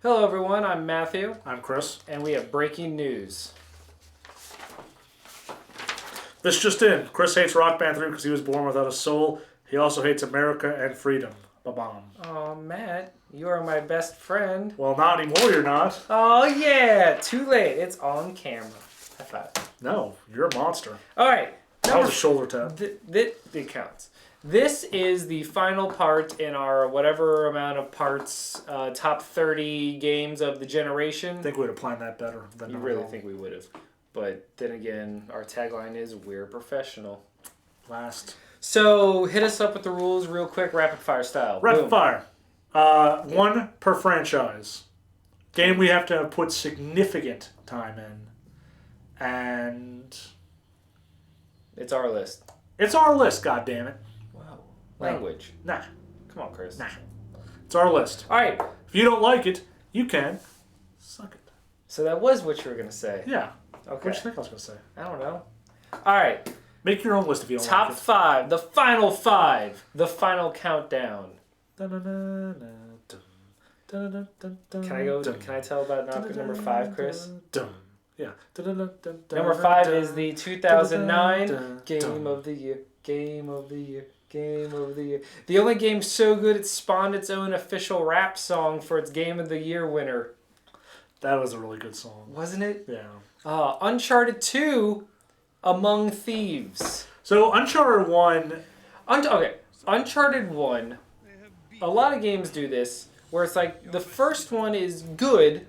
Hello everyone, I'm Matthew. I'm Chris. And we have breaking news. This just in. Chris hates Rock Band 3 because he was born without a soul. He also hates America and freedom. Ba-bomb. Oh, Matt, you are my best friend. Well, not anymore, you're not. Oh yeah, too late. It's on camera. High five. No, you're a monster. Alright. That was a shoulder tap. It counts. This is the final part in our whatever amount of parts, top 30 games of the generation. I think we would have planned that better. You really think we would have. But then again, our tagline is, we're professional. Last. So, hit us up with the rules real quick, rapid fire style. Rapid Boom. fire. One per franchise. Game we have to put significant time in. And It's our list. it's our list, goddammit. Wow. Language. Nah. Come on, Chris. Nah. It's our list. Alright, If you don't like it, you can suck it. so that was what you were going to say. Yeah. Okay. What do you think I was going to say? I don't know. Alright, Make your own list if you don't top like it. 5, the final countdown. Can I go? Can I tell about number 5, Chris? Yeah. Number 5 is the 2009 Game of the Year. Game of the Year. Game of the Year. The only game so good it spawned its own official rap song for its Game of the Year winner. That was a really good song. Wasn't it? Yeah. Uncharted 2, Among Thieves. So Uncharted 1... Uncharted 1, a lot of games do this, where it's like, the first one is good,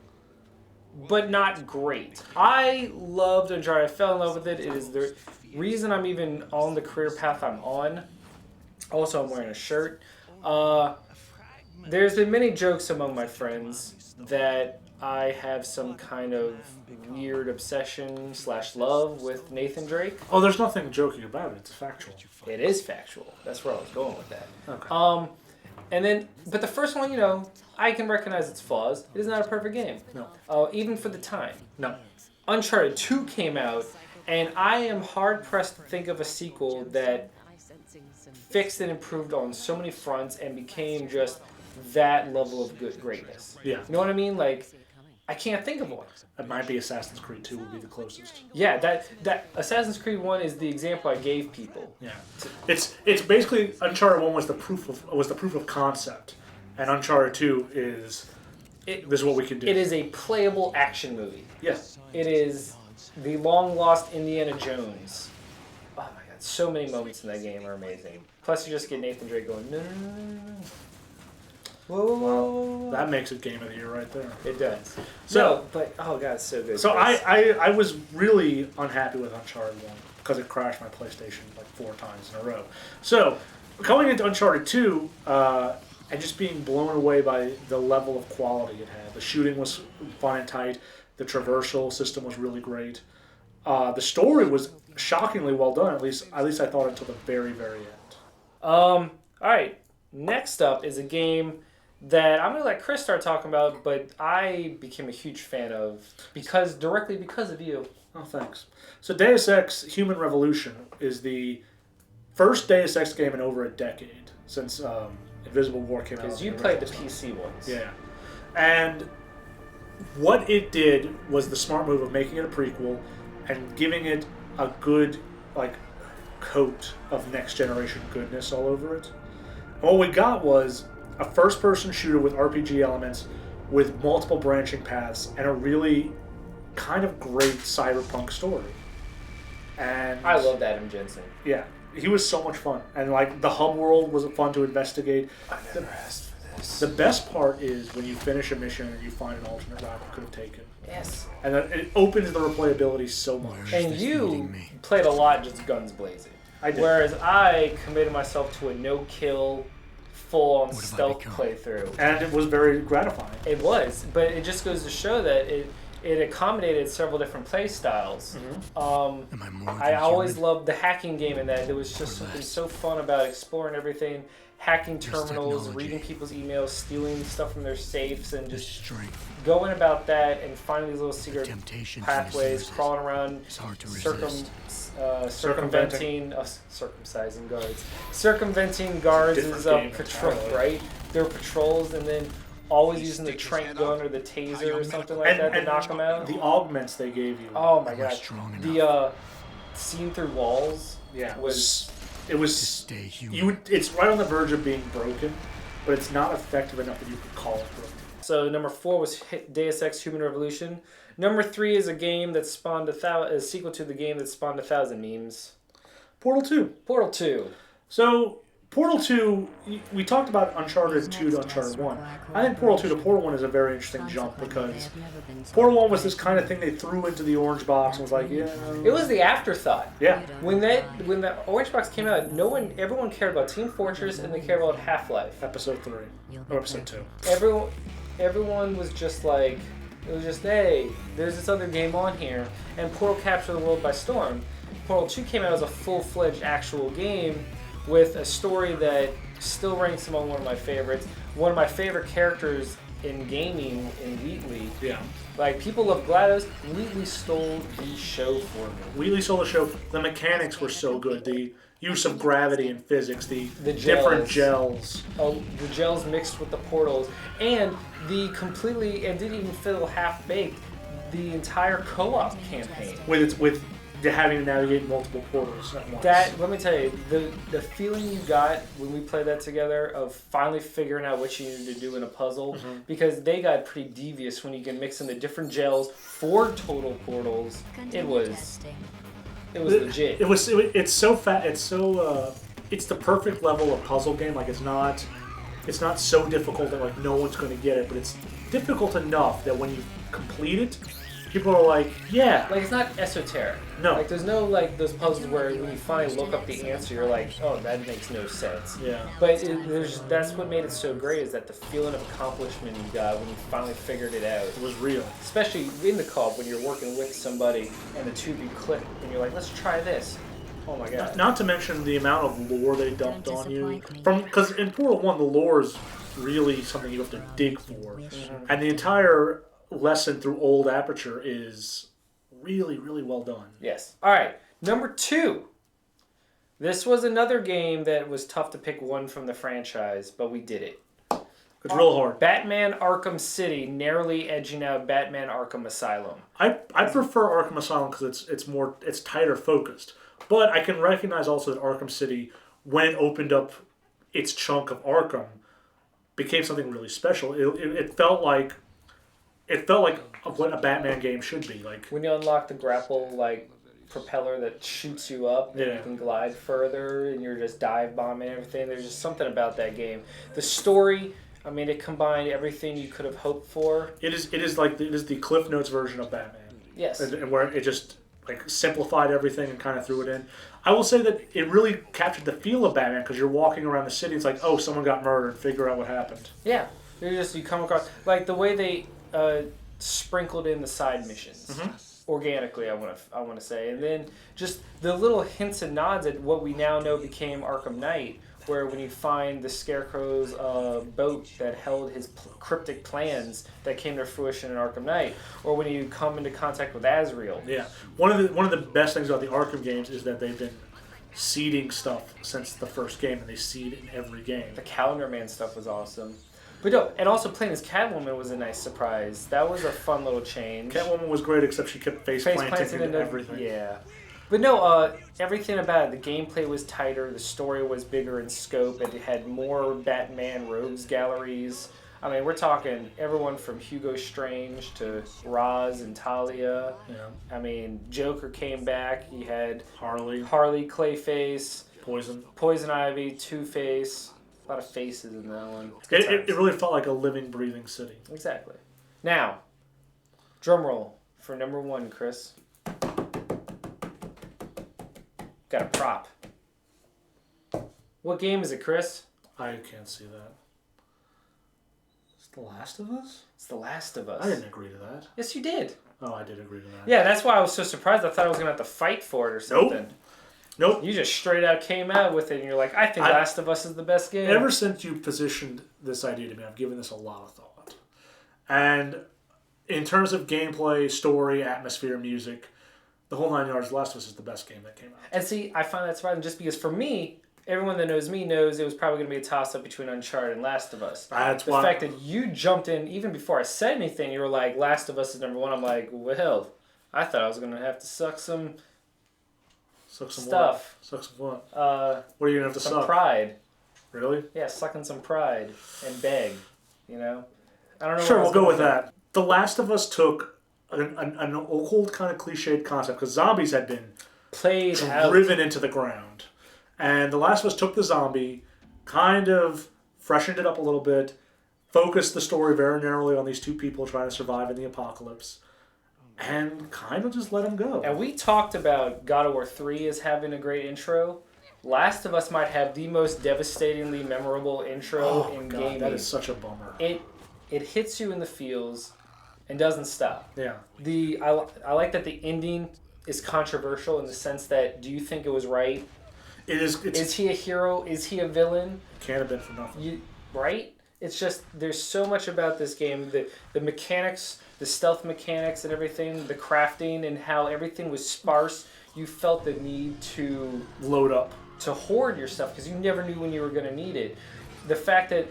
but not great. I loved Uncharted. I fell in love with it. It is the reason I'm even on the career path I'm on. Also, I'm wearing a shirt. There's been many jokes among my friends that I have some kind of weird obsession / love with Nathan Drake. Oh, there's nothing joking about it. It's factual. It is factual. That's where I was going with that. Okay. And then, but the first one, I can recognize its flaws. It is not a perfect game. No. Even for the time. No. Uncharted 2 came out, and I am hard-pressed to think of a sequel that fixed and improved on so many fronts and became just that level of greatness. Yeah. You know what I mean? Like, I can't think of one. It might be Assassin's Creed 2 would be the closest. Yeah, that Assassin's Creed 1 is the example I gave people. Yeah. It's basically Uncharted 1 was the proof of concept, and Uncharted 2 is this is what we can do. It is a playable action movie. Yes. It is the long-lost Indiana Jones. Oh my god, so many moments in that game are amazing. Plus you just get Nathan Drake going, no, no, no, no, no. Whoa, whoa, whoa. That makes it Game of the Year right there. It does. So, no, but, oh god, it's so good. So I was really unhappy with Uncharted 1 because it crashed my PlayStation like 4 times in a row. So, going into Uncharted 2, and just being blown away by the level of quality it had. The shooting was fun and tight. The traversal system was really great. The story was shockingly well done, at least I thought until the very, very end. Alright, next up is a game that I'm going to let Chris start talking about, but I became a huge fan of directly because of you. Oh, thanks. So Deus Ex Human Revolution is the first Deus Ex game in over a decade since Invisible War came out. Because you played the PC ones. Yeah. And what it did was the smart move of making it a prequel and giving it a good, coat of next generation goodness all over it. And what we got was a first-person shooter with RPG elements with multiple branching paths and a really kind of great cyberpunk story. And I loved Adam Jensen. Yeah, he was so much fun. And the hub world was fun to investigate. I never asked for this. The best part is when you finish a mission and you find an alternate route you could have taken. Yes. And it opens the replayability so much. And you played a lot just guns blazing. I did. Whereas I committed myself to a no-kill, full-on stealth playthrough. And it was very gratifying. It was, but it just goes to show that it accommodated several different play styles. Mm-hmm. I always loved the hacking game in that. There was just something so fun about exploring everything, hacking terminals, reading people's emails, stealing stuff from their safes, and just going about that and finding these little secret pathways, crawling around, circumventing guards is a patrol, right? There were patrols, and then always using the trank gun or the taser or something like that to knock them out. The augments they gave you. Oh my god. The scene through walls was... It was... It's right on the verge of being broken, but it's not effective enough that you could call it broken. So number 4 was Deus Ex Human Revolution. Number 3 is a game that spawned a sequel to the game that spawned 1,000 memes. Portal 2. Portal 2. So, Portal 2, we talked about Uncharted 2 to Uncharted 1. I think Portal 2 to Portal 1 is a very interesting jump because Portal 1 was this kind of thing they threw into the orange box and was like, yeah. It was the afterthought. Yeah. When the orange box came out, everyone cared about Team Fortress and they cared about Half-Life. Episode 3. Or Episode 2. Everyone was just like, it was just, hey, there's this other game on here. And Portal captured the world by storm. Portal 2 came out as a full-fledged actual game with a story that still ranks among one of my favorites. One of my favorite characters in gaming in Wheatley. Yeah. Like, people love GLaDOS. Wheatley stole the show for me. Wheatley stole the show. The mechanics were so good. The use of gravity and physics, the gels. Different gels. Oh, the gels mixed with the portals. And the completely, and didn't even feel half-baked, the entire co-op campaign. With having to navigate multiple portals at once. Let me tell you, the feeling you got when we played that together of finally figuring out what you needed to do in a puzzle, because they got pretty devious when you can mix in the different gels for total portals. It was legit. It's so fat. It's so it's the perfect level of puzzle game. Like it's not so difficult that like no one's going to get it, but it's difficult enough that when you complete it, people are like, yeah. Like, it's not esoteric. No. Like, there's no, like, those puzzles where when you finally look up the answer, you're like, oh, that makes no sense. Yeah. But that's what made it so great, is that the feeling of accomplishment you got when you finally figured it out. It was real. Especially in the co-op when you're working with somebody and the two of you click and you're like, let's try this. Oh my god. Not to mention the amount of lore they dumped on you. Because in Portal 1, the lore is really something you have to dig for. And the entire lesson through Old Aperture is really, really well done. Yes. All right. Number 2. This was another game that was tough to pick one from the franchise, but we did it. It's real hard. Batman Arkham City, narrowly edging out Batman Arkham Asylum. I prefer Arkham Asylum because it's tighter focused. But I can recognize also that Arkham City, when it opened up its chunk of Arkham, became something really special. It felt like what a Batman game should be. Like when you unlock the grapple propeller that shoots you up, and you can glide further, and you're just dive bombing everything. There's just something about that game. The story, I mean, it combined everything you could have hoped for. It is the Cliff Notes version of Batman. Yes. And where it just simplified everything and kind of threw it in. I will say that it really captured the feel of Batman because you're walking around the city. It's like, oh, someone got murdered. Figure out what happened. Yeah. You come across like the way they sprinkled in the side missions organically. I want to say, and then just the little hints and nods at what we now know became Arkham Knight, where when you find the Scarecrow's boat that held his cryptic plans that came to fruition in Arkham Knight, or when you come into contact with Azrael. Yeah, one of the best things about the Arkham games is that they've been seeding stuff since the first game, and they seed in every game. The Calendar Man stuff was awesome. But no, and also playing as Catwoman was a nice surprise. That was a fun little change. Catwoman was great, except she kept face planting into everything. Yeah. But no, everything about it, the gameplay was tighter, the story was bigger in scope, and it had more Batman rogues galleries. I mean, we're talking everyone from Hugo Strange to Ra's and Talia. Yeah. I mean, Joker came back. He had Harley, Clayface, Poison Ivy, Two-Face. A lot of faces in that one. It really felt like a living, breathing city. Exactly. Now, drum roll for number 1, Chris. Got a prop. What game is it, Chris? I can't see that. It's The Last of Us? It's The Last of Us. I didn't agree to that. Yes, you did. Oh, I did agree to that. Yeah, that's why I was so surprised. I thought I was going to have to fight for it or something. Nope. You just straight out came out with it, and you're like, I think Last of Us is the best game. Ever since you positioned this idea to me, I've given this a lot of thought. And in terms of gameplay, story, atmosphere, music, the whole 9 yards, Last of Us is the best game that came out. And see, I find that surprising just because for me, everyone that knows me knows it was probably going to be a toss-up between Uncharted and Last of Us. That's the fact that you jumped in, even before I said anything, you were like, Last of Us is number one. I'm like, well, I thought I was going to have to suck some stuff. Suck some what? What are you going to have to suck? Some pride. Really? Yeah, sucking some pride and beg, you know? I don't know. Sure, we'll go with that. The Last of Us took an old kind of cliched concept because zombies had been driven into the ground. And The Last of Us took the zombie, kind of freshened it up a little bit, focused the story very narrowly on these two people trying to survive in the apocalypse, and kind of just let them go. And we talked about God of War 3 as having a great intro. Last of Us might have the most devastatingly memorable intro in gaming. That is such a bummer. It hits you in the feels and doesn't stop. Yeah. I like that the ending is controversial in the sense that, do you think it was right? It is. Is he a hero? Is he a villain? Can't have been for nothing. Right? It's just, there's so much about this game. The mechanics, the stealth mechanics and everything, the crafting and how everything was sparse. You felt the need to load up, to hoard your stuff because you never knew when you were going to need it. The fact that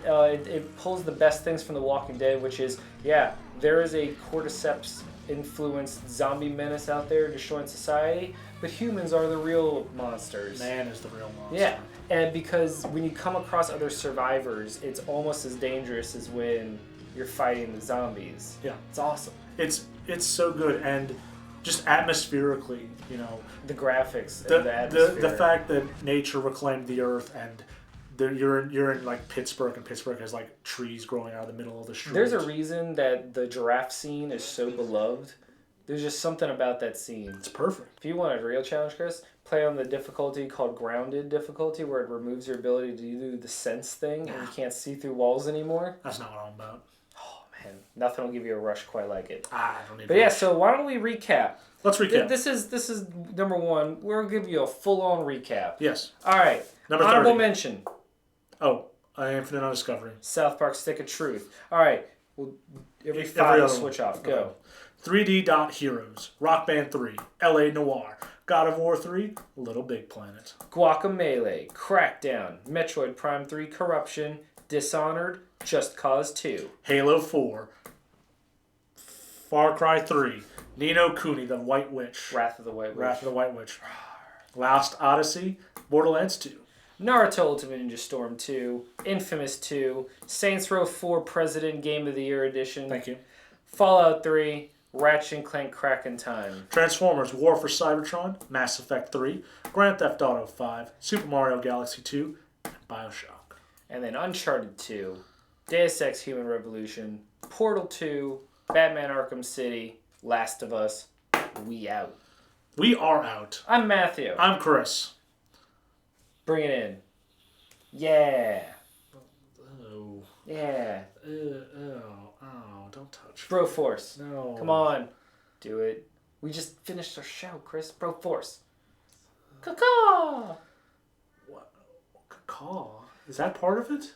it pulls the best things from The Walking Dead, which is, there is a cordyceps influenced zombie menace out there destroying society, but humans are the real monsters. Man is the real monster. Yeah, and because when you come across other survivors, it's almost as dangerous as when you're fighting the zombies. Yeah. It's awesome. It's so good, and just atmospherically, you know. The graphics and the atmosphere. The fact that nature reclaimed the earth, and you're in like Pittsburgh, and Pittsburgh has like trees growing out of the middle of the street. There's a reason that the giraffe scene is so beloved. There's just something about that scene. It's perfect. If you want a real challenge, Chris, play on the difficulty called grounded difficulty, where it removes your ability to do the sense thing, and you can't see through walls anymore. That's not what I'm about. Oh man, nothing will give you a rush quite like it. I don't need. But yeah, so why don't we recap? Let's recap. This is number one. We'll give you a full-on recap. Yes. All right. Number 30. Honorable mention. Oh, Infinite on Discovery. South Park Stick of Truth. All right. Well, every five switch off. Go. 3D Dot Heroes. Rock Band 3. LA Noire. God of War 3. Little Big Planet. Guacamelee. Crackdown. Metroid Prime 3. Corruption. Dishonored. Just Cause 2. Halo 4. Far Cry 3. Ni no Kuni, the White Witch. Wrath of the White Witch. Lost Odyssey. Borderlands 2. Naruto Ultimate Ninja Storm 2. Infamous 2. Saints Row 4 President Game of the Year Edition. Thank you. Fallout 3. Ratchet & Clank Kraken Time. Transformers War for Cybertron. Mass Effect 3. Grand Theft Auto 5. Super Mario Galaxy 2. And Bioshock. And then Uncharted 2. Deus Ex Human Revolution. Portal 2. Batman Arkham City. Last of Us. We out. We are out. I'm Matthew. I'm Chris. Bring it in. Yeah. Oh. Yeah. Don't touch. Bro Force. No. Come on. Do it. We just finished our show, Chris. Bro Force. Caw-caw. What? Caw? Is that part of it?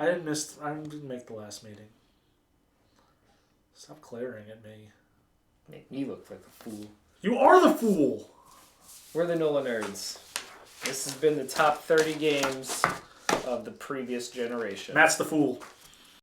I didn't make the last meeting. Stop glaring at me. Make me look like a fool. You are the fool! We're the NOLAnerds. This has been the top 30 games of the previous generation. Matt's the fool.